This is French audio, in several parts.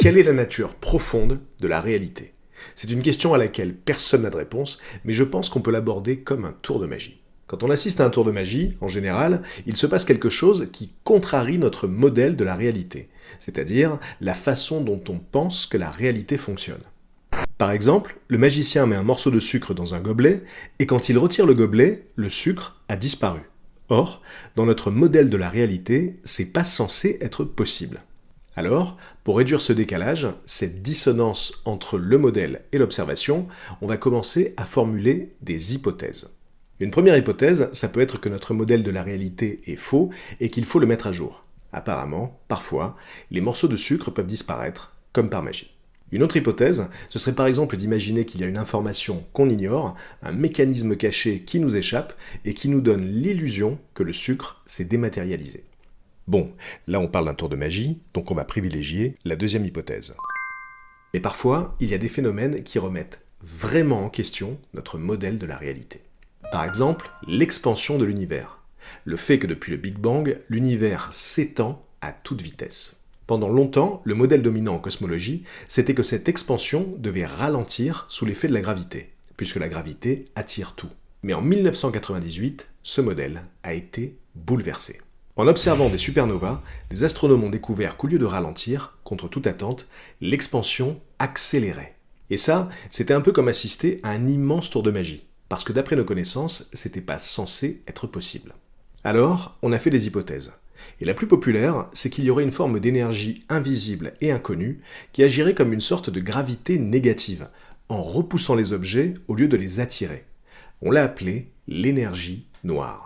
Quelle est la nature profonde de la réalité? C'est une question à laquelle personne n'a de réponse, mais je pense qu'on peut l'aborder comme un tour de magie. Quand on assiste à un tour de magie, en général, il se passe quelque chose qui contrarie notre modèle de la réalité, c'est-à-dire la façon dont on pense que la réalité fonctionne. Par exemple, le magicien met un morceau de sucre dans un gobelet, et quand il retire le gobelet, le sucre a disparu. Or, dans notre modèle de la réalité, c'est pas censé être possible. Alors, pour réduire ce décalage, cette dissonance entre le modèle et l'observation, on va commencer à formuler des hypothèses. Une première hypothèse, ça peut être que notre modèle de la réalité est faux et qu'il faut le mettre à jour. Apparemment, parfois, les morceaux de sucre peuvent disparaître, comme par magie. Une autre hypothèse, ce serait par exemple d'imaginer qu'il y a une information qu'on ignore, un mécanisme caché qui nous échappe et qui nous donne l'illusion que le sucre s'est dématérialisé. Bon, là on parle d'un tour de magie, donc on va privilégier la deuxième hypothèse. Mais parfois, il y a des phénomènes qui remettent vraiment en question notre modèle de la réalité. Par exemple, l'expansion de l'univers. Le fait que depuis le Big Bang, l'univers s'étend à toute vitesse. Pendant longtemps, le modèle dominant en cosmologie, c'était que cette expansion devait ralentir sous l'effet de la gravité, puisque la gravité attire tout. Mais en 1998, ce modèle a été bouleversé. En observant des supernovas, des astronomes ont découvert qu'au lieu de ralentir, contre toute attente, l'expansion accélérait. Et ça, c'était un peu comme assister à un immense tour de magie, parce que d'après nos connaissances, c'était pas censé être possible. Alors, on a fait des hypothèses. Et la plus populaire, c'est qu'il y aurait une forme d'énergie invisible et inconnue qui agirait comme une sorte de gravité négative, en repoussant les objets au lieu de les attirer. On l'a appelée l'énergie noire.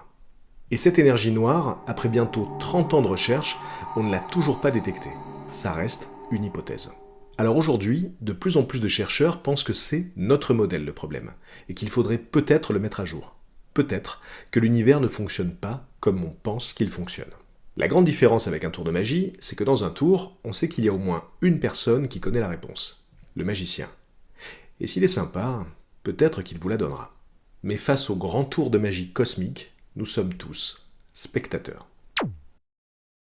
Et cette énergie noire, après bientôt 30 ans de recherche, on ne l'a toujours pas détectée. Ça reste une hypothèse. Alors aujourd'hui, de plus en plus de chercheurs pensent que c'est notre modèle le problème, et qu'il faudrait peut-être le mettre à jour. Peut-être que l'univers ne fonctionne pas comme on pense qu'il fonctionne. La grande différence avec un tour de magie, c'est que dans un tour, on sait qu'il y a au moins une personne qui connaît la réponse, le magicien. Et s'il est sympa, peut-être qu'il vous la donnera. Mais face au grand tour de magie cosmique, nous sommes tous spectateurs.